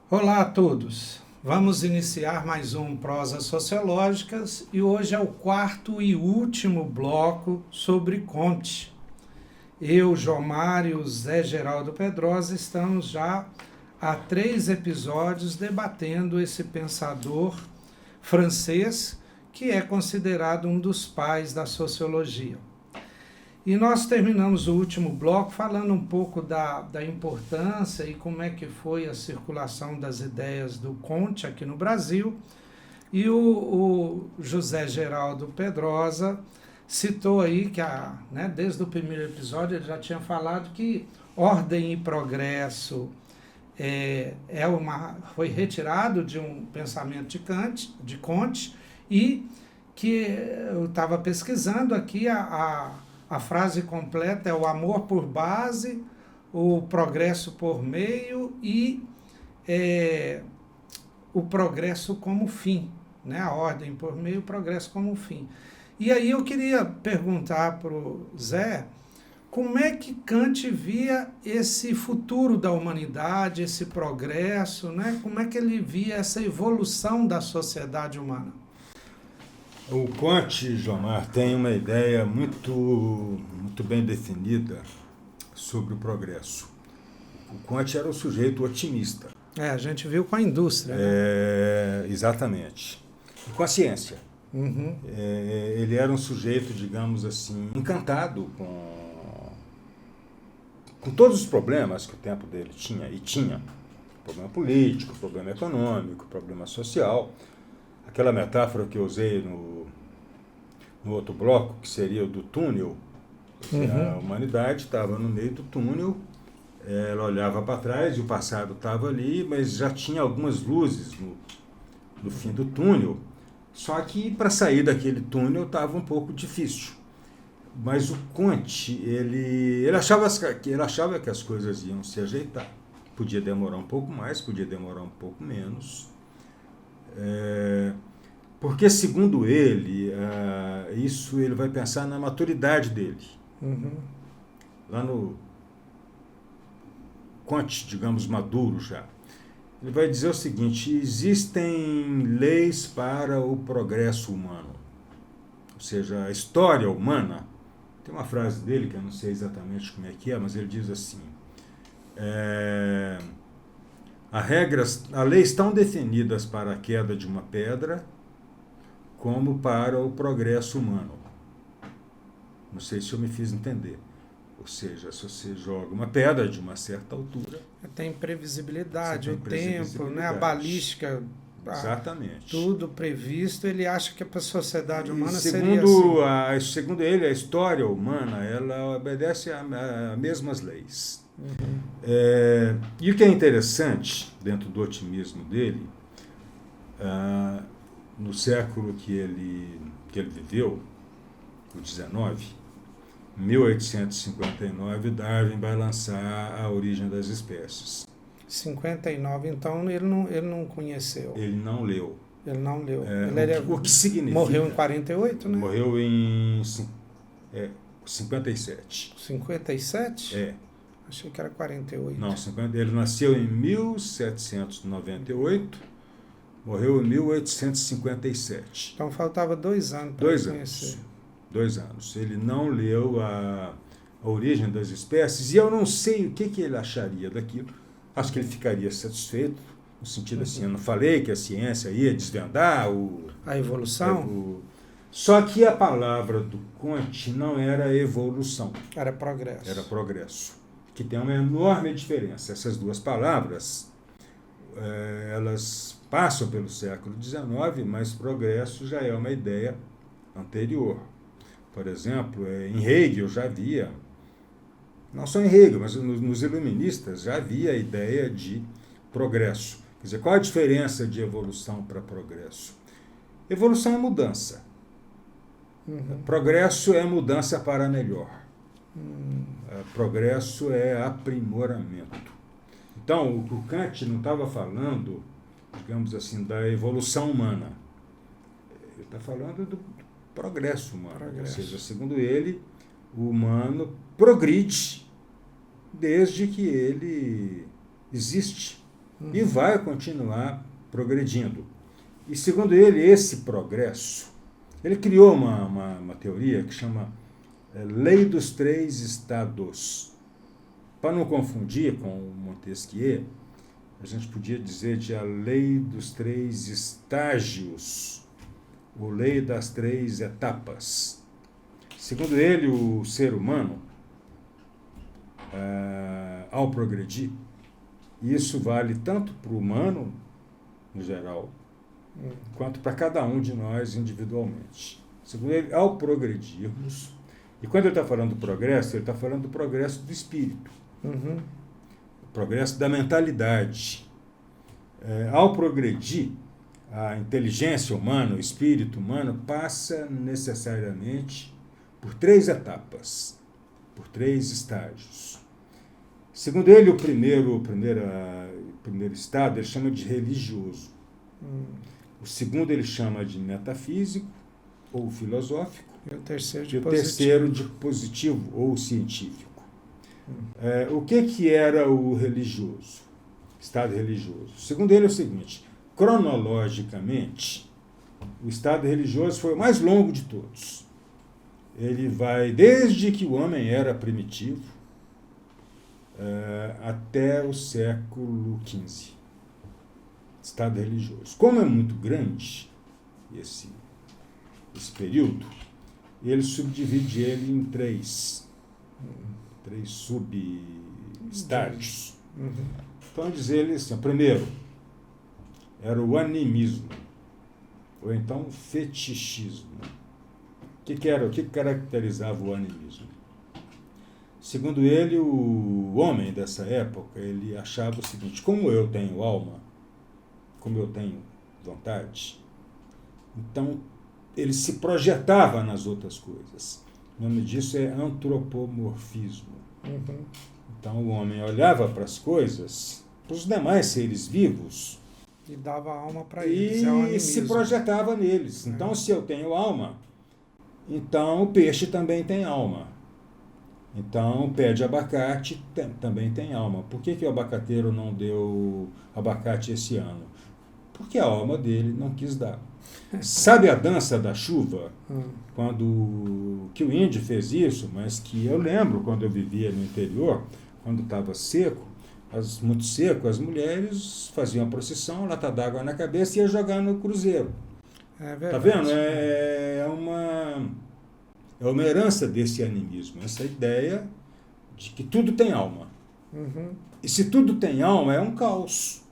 Olá a todos. Vamos iniciar mais um Prosas Sociológicas e hoje é o quarto e último bloco sobre Comte. Eu, João Mário e o Zé Geraldo Pedrosa estamos já há 3 episódios debatendo esse pensador francês que é considerado um dos pais da sociologia. E nós terminamos o último bloco falando um pouco da importância e como é que foi a circulação das ideias do Comte aqui no Brasil. E o José Geraldo Pedrosa citou aí que, desde o primeiro episódio, ele já tinha falado que ordem e progresso foi retirado de um pensamento de Comte, e que eu estava pesquisando aqui a frase completa é o amor por base, o progresso por meio e o progresso como fim, né? A ordem por meio, o progresso como fim. E aí eu queria perguntar para o Zé, como é que Kant via esse futuro da humanidade, esse progresso, né? Como é que ele via essa evolução da sociedade humana? O Comte, Jomar, tem uma ideia muito bem definida sobre o progresso. O Comte era um sujeito otimista. A gente viu com a indústria. Exatamente. E com a ciência. Uhum. Ele era um sujeito, digamos assim, encantado com todos os problemas que o tempo dele tinha, e tinha. Problema político, problema econômico, problema social. Aquela metáfora que eu usei no outro bloco, que seria o do túnel. A humanidade estava no meio do túnel, ela olhava para trás e o passado estava ali, mas já tinha algumas luzes no fim do túnel. Só que para sair daquele túnel estava um pouco difícil. Mas o Comte, ele achava que as coisas iam se ajeitar. Podia demorar um pouco mais, podia demorar um pouco menos. Porque, segundo ele, isso ele vai pensar na maturidade dele. Lá no Comte, digamos, maduro já. Ele vai dizer o seguinte: existem leis para o progresso humano. Ou seja, a história humana, tem uma frase dele que eu não sei exatamente como é que é, mas ele diz assim: as leis estão definidas para a queda de uma pedra como para o progresso humano. Não sei se eu me fiz entender. Ou seja, se você joga uma pedra de uma certa altura... Tem previsibilidade, o tempo, né? A balística... Exatamente. Tudo previsto, ele acha que para a sociedade humana seria assim. Segundo ele, a história humana, ela obedece a mesmas leis. E o que é interessante, dentro do otimismo dele, no século que ele viveu, o 19, 1859, Darwin vai lançar A Origem das Espécies. 59, então ele não conheceu. Ele não leu. Ele não leu. O que significa? Morreu em 48, né? Morreu em 57. 57? Achei que era 48. Não, ele nasceu em 1798, morreu em 1857. Então faltava 2 anos para ele conhecer. 2 anos. Ele não leu a Origem das Espécies, e eu não sei o que ele acharia daquilo. Acho que ele ficaria satisfeito, no sentido assim, eu não falei que a ciência ia desvendar a evolução? Só que a palavra do Comte não era evolução. Era progresso. Era progresso. Que tem uma enorme diferença. Essas duas palavras, elas passam pelo século XIX, mas progresso já é uma ideia anterior. Por exemplo, em Hegel já havia, não só em Hegel, mas nos iluministas já havia a ideia de progresso. Quer dizer, qual a diferença de evolução para progresso? Evolução é mudança. Progresso é mudança para melhor. Progresso é aprimoramento. Então, o Kant não estava falando, digamos assim, da evolução humana. Ele está falando do progresso humano. Ou seja, segundo ele, o humano progride desde que ele existe. e vai continuar progredindo. E, segundo ele, esse progresso, ele criou uma teoria que chama Lei dos Três Estados. Para não confundir com o Montesquieu, a gente podia dizer de a Lei dos Três Estágios, ou Lei das Três Etapas. Segundo ele, o ser humano, ao progredir, e isso vale tanto para o humano, no geral, quanto para cada um de nós individualmente. Segundo ele, ao progredirmos, e quando ele está falando do progresso, ele está falando do progresso do espírito, o progresso da mentalidade. Ao progredir, a inteligência humana, o espírito humano, passa necessariamente por 3 etapas, por 3 estágios. Segundo ele, o primeiro estado ele chama de religioso. O segundo ele chama de metafísico ou filosófico. E o terceiro de positivo ou científico. O que era o religioso? Estado religioso. Segundo ele é o seguinte: cronologicamente, o estado religioso foi o mais longo de todos. Ele vai desde que o homem era primitivo até o século XV. Estado religioso. Como é muito grande esse período, ele subdivide ele em 3 subestágios. Então, diz ele assim: o primeiro era o animismo, ou então o fetichismo. O que caracterizava o animismo? Segundo ele, o homem dessa época, ele achava o seguinte: como eu tenho alma, como eu tenho vontade, então ele se projetava nas outras coisas. O nome disso é antropomorfismo. Então o homem olhava para as coisas, para os demais seres vivos, e dava alma para eles. E se projetava neles. Então, se eu tenho alma, então o peixe também tem alma. Então, o pé de abacate também tem alma. Por que o abacateiro não deu abacate esse ano? Porque a alma dele não quis dar. Sabe a dança da chuva? Que o índio fez isso, mas que eu lembro quando eu vivia no interior, quando estava seco, muito seco, as mulheres faziam a procissão, lata d'água na cabeça e ia jogar no cruzeiro. Tá vendo? É uma herança desse animismo, essa ideia de que tudo tem alma. E se tudo tem alma, é um caos.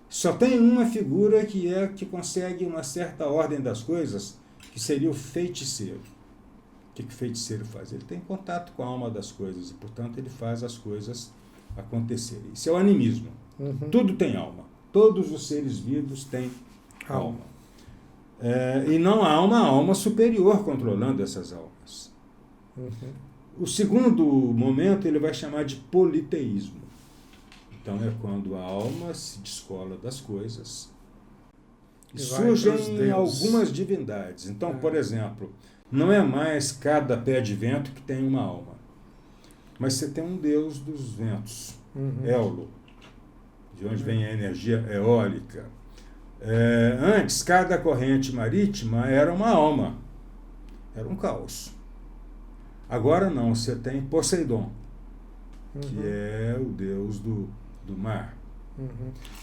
Só tem uma figura que consegue uma certa ordem das coisas, que seria o feiticeiro. O que o feiticeiro faz? Ele tem contato com a alma das coisas e, portanto, ele faz as coisas acontecerem. Isso é o animismo. Tudo tem alma. Todos os seres vivos têm alma. E não há uma alma superior controlando essas almas. O segundo momento ele vai chamar de politeísmo. Então é quando a alma se descola das coisas e surgem algumas divindades. Então, por exemplo, não é mais cada pé de vento que tem uma alma, mas você tem um deus dos ventos, Éolo, de onde vem a energia eólica. Antes, cada corrente marítima era uma alma, era um caos. Agora não, você tem Poseidon, que é o deus do mar.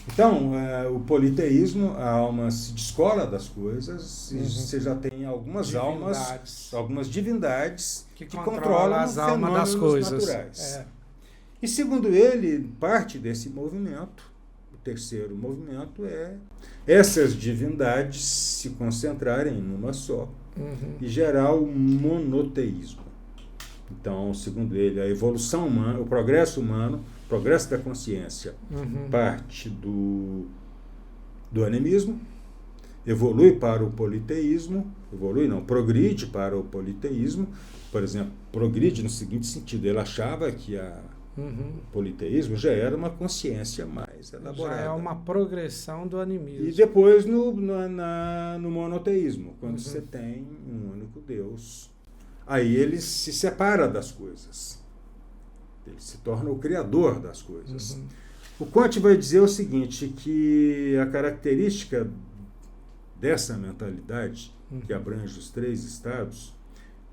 Então, o politeísmo, a alma se descola das coisas, e você já tem algumas almas, algumas divindades que controlam as almas das coisas naturais. E segundo ele, parte desse movimento, o terceiro movimento, é essas divindades se concentrarem numa só e gerar o monoteísmo. Então, segundo ele, a evolução humana, o progresso humano, o progresso da consciência, parte do animismo, evolui para o politeísmo, progride para o politeísmo. Por exemplo, progride no seguinte sentido: ele achava que o politeísmo já era uma consciência mais elaborada. Já é uma progressão do animismo. E depois no monoteísmo, quando você tem um único Deus, aí ele se separa das coisas. Ele se torna o criador das coisas. O Comte vai dizer o seguinte, que a característica dessa mentalidade, que abrange os 3 estados,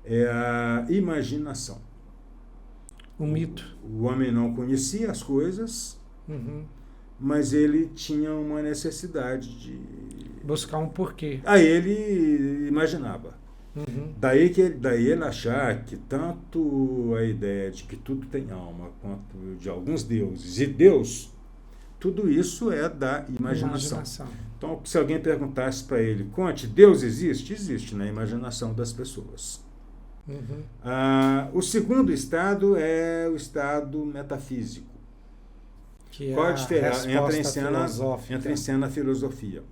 é a imaginação. O mito. O homem não conhecia as coisas, mas ele tinha uma necessidade de... buscar um porquê. Aí ele imaginava. Daí ele achar que tanto a ideia de que tudo tem alma, quanto de alguns deuses e Deus, tudo isso é da imaginação. Então, se alguém perguntasse para ele, Comte, Deus existe? Existe na imaginação das pessoas. O segundo estado é o estado metafísico. Que Qual é a diferença? Entra em cena a filosofia.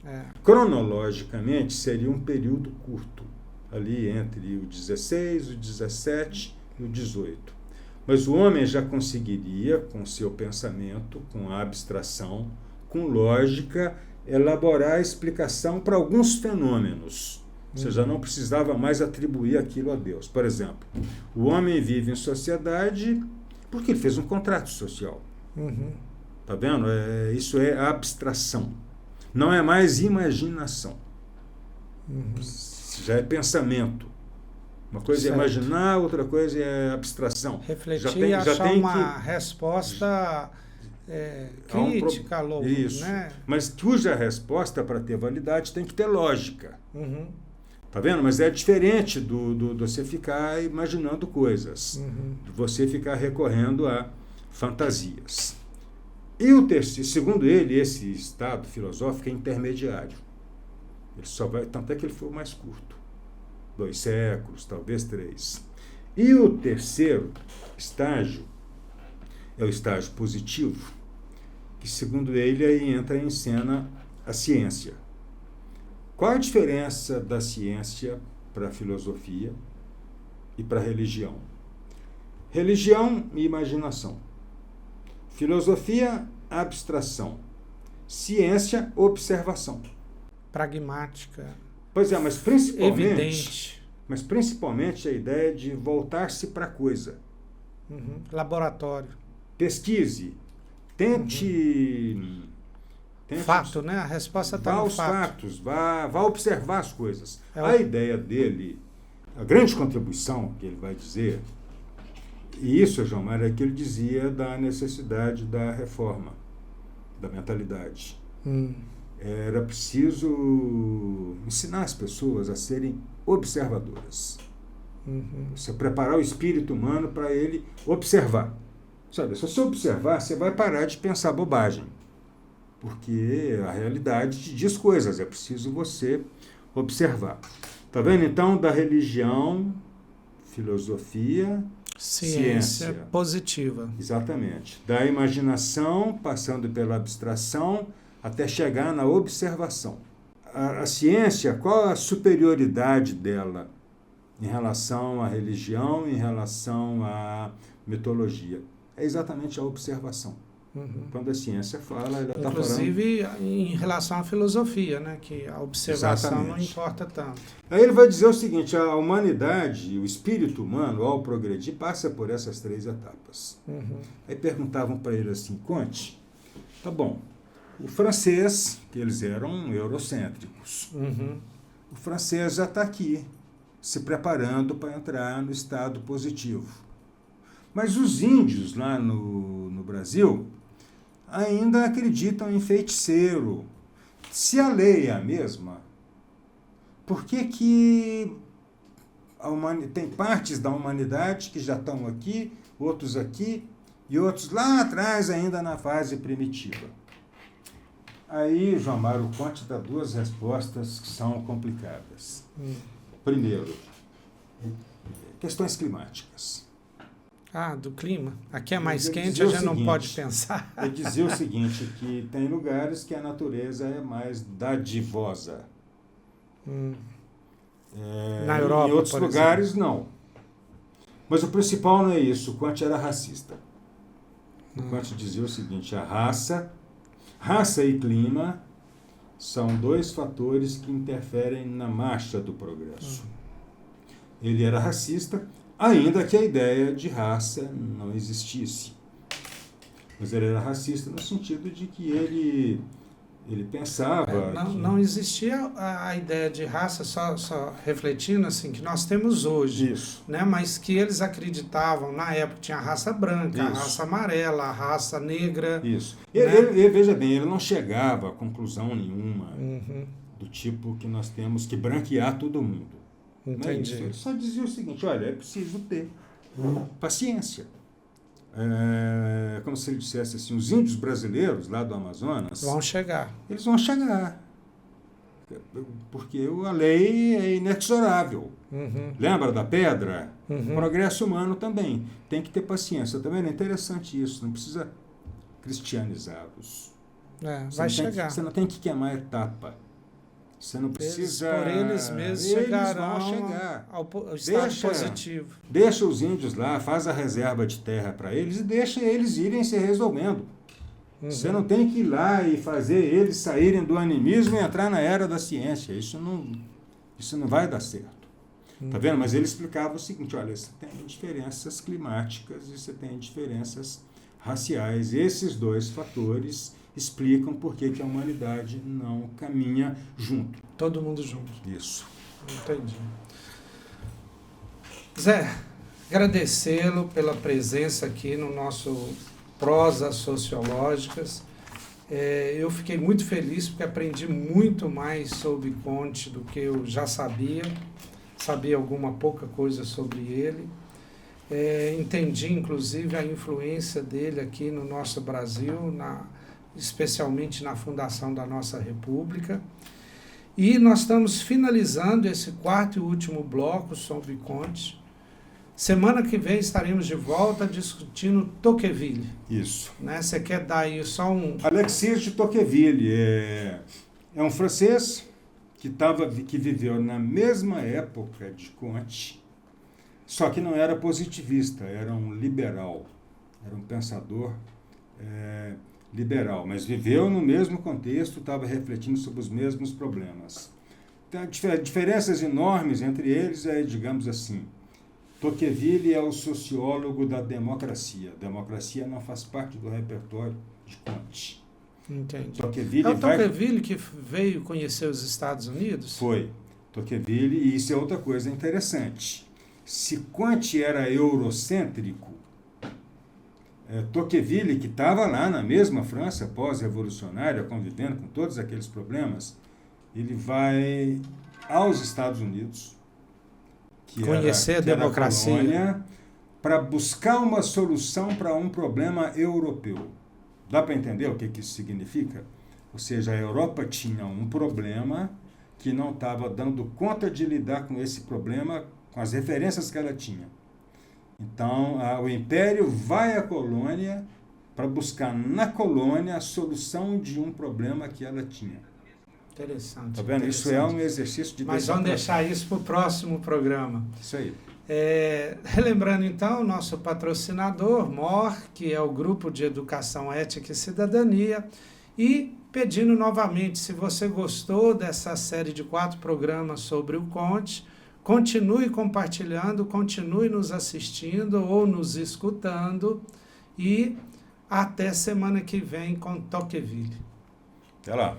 Cronologicamente, seria um período curto, ali entre o 16, o 17 e o 18. Mas o homem já conseguiria, com seu pensamento, com a abstração, com lógica, elaborar a explicação para alguns fenômenos. Você já não precisava mais atribuir aquilo a Deus. Por exemplo, o homem vive em sociedade porque ele fez um contrato social. Tá vendo? Isso é abstração. Não é mais imaginação. Já é pensamento. Uma coisa é imaginar, outra coisa é abstração. Refletir e achar uma resposta crítica, louca. Isso. Né? Mas cuja resposta, para ter validade, tem que ter lógica. Tá vendo? Mas é diferente do você ficar imaginando coisas. De você ficar recorrendo a fantasias. E o terceiro, segundo ele, esse estado filosófico é intermediário. Ele só vai, tanto é que ele foi o mais curto. 2 séculos, talvez 3. E o terceiro estágio é o estágio positivo, que segundo ele aí entra em cena a ciência. Qual a diferença da ciência para a filosofia e para a religião? Religião e imaginação. Filosofia, abstração. Ciência, observação. Pragmática. Pois é, mas principalmente... Evidente. Mas principalmente a ideia de voltar-se para a coisa. Laboratório. Pesquise. Tente... Fato, né? A resposta está no fato. Vá aos fatos, vá observar as coisas. A ideia dele, a grande contribuição que ele vai dizer, e isso, João Mário, é que ele dizia da necessidade da reforma, da mentalidade. Era preciso ensinar as pessoas a serem observadoras. Você preparar o espírito humano para ele observar. Sabe, se você observar, você vai parar de pensar bobagem. Porque a realidade te diz coisas, é preciso você observar. Está vendo? Então, da religião, filosofia, ciência positiva. Exatamente. Da imaginação, passando pela abstração, até chegar na observação. A ciência, qual a superioridade dela em relação à religião, em relação à mitologia? É exatamente a observação. Quando a ciência fala, ela está falando... Inclusive em relação à filosofia, né? Que a observação não importa tanto. Aí ele vai dizer o seguinte, a humanidade, o espírito humano, ao progredir, passa por essas 3 etapas. Aí perguntavam para ele assim, Comte, tá bom, o francês, que eles eram eurocêntricos, o francês já está aqui, se preparando para entrar no estado positivo. Mas os índios lá no Brasil ainda acreditam em feiticeiro. Se a lei é a mesma, por que tem partes da humanidade que já estão aqui, outros aqui, e outros lá atrás ainda na fase primitiva? Aí, João Mário, o Comte dá 2 respostas que são complicadas. Primeiro, questões climáticas. Do clima. Aqui é mais quente, a gente não pode pensar. Ele dizia o seguinte, que tem lugares que a natureza é mais dadivosa. Na Europa, em outros lugares, não. Mas o principal não é isso. O Comte era racista. O Comte dizia o seguinte, a raça e clima são 2 fatores que interferem na marcha do progresso. Ele era racista, ainda que a ideia de raça não existisse. Mas ele era racista no sentido de que ele pensava... Não existia a ideia de raça, só refletindo assim, que nós temos hoje. Isso. Né? Mas que eles acreditavam, na época tinha a raça branca, a raça amarela, a raça negra. Isso. Né? Ele, veja bem, ele não chegava a conclusão nenhuma do tipo que nós temos que branquear todo mundo. Entendi. Não é isso. Ele só dizia o seguinte, olha, é preciso ter paciência. Como se ele dissesse assim, os índios brasileiros lá do Amazonas... Vão chegar. Eles vão chegar. Porque a lei é inexorável. Lembra da pedra? O progresso humano também. Tem que ter paciência. Também é interessante isso. Não precisa cristianizá-los. Vai chegar. Você não tem que queimar etapa. Você não precisa... Por eles mesmos chegarão vão chegar. ao estado positivo. Deixa os índios lá, faz a reserva de terra para eles e deixa eles irem se resolvendo. Você não tem que ir lá e fazer eles saírem do animismo e entrar na era da ciência. Isso não vai dar certo. Tá vendo? Mas ele explicava o seguinte, olha, você tem diferenças climáticas e você tem diferenças raciais. Esses dois fatores explicam por que a humanidade não caminha junto. Todo mundo junto. Isso. Entendi. Zé, agradecê-lo pela presença aqui no nosso Prosas Sociológicas. Eu fiquei muito feliz porque aprendi muito mais sobre Comte do que eu já sabia. Sabia alguma pouca coisa sobre ele. Entendi, inclusive, a influência dele aqui no nosso Brasil, especialmente na fundação da nossa República. E nós estamos finalizando esse quarto e último bloco sobre Comte. Semana que vem estaremos de volta discutindo Tocqueville. Isso. Né? Você quer dar aí só um... Alexis de Tocqueville é um francês que viveu na mesma época de Comte, só que não era positivista, era um liberal, era um pensador liberal, mas viveu no mesmo contexto, estava refletindo sobre os mesmos problemas. Então, diferenças enormes entre eles digamos assim, Tocqueville é o sociólogo da democracia. Democracia não faz parte do repertório de Comte. Entendi. Tocqueville que veio conhecer os Estados Unidos? Foi. Tocqueville, e isso é outra coisa interessante. Se Comte era eurocêntrico, Tocqueville, que estava lá na mesma França pós-revolucionária, convivendo com todos aqueles problemas, ele vai aos Estados Unidos, conhecer a democracia, para buscar uma solução para um problema europeu. Dá para entender o que isso significa? Ou seja, a Europa tinha um problema que não estava dando conta de lidar com esse problema, com as referências que ela tinha. Então, o Império vai à colônia para buscar na colônia a solução de um problema que ela tinha. Interessante. Tá vendo? Isso é um exercício de... Mas vamos deixar isso para o próximo programa. Isso aí. Relembrando então o nosso patrocinador, MOR, que é o Grupo de Educação, Ética e Cidadania, e pedindo novamente, se você gostou dessa série de 4 programas sobre o Comte, continue compartilhando, continue nos assistindo ou nos escutando, e até semana que vem com Tocqueville. Até lá.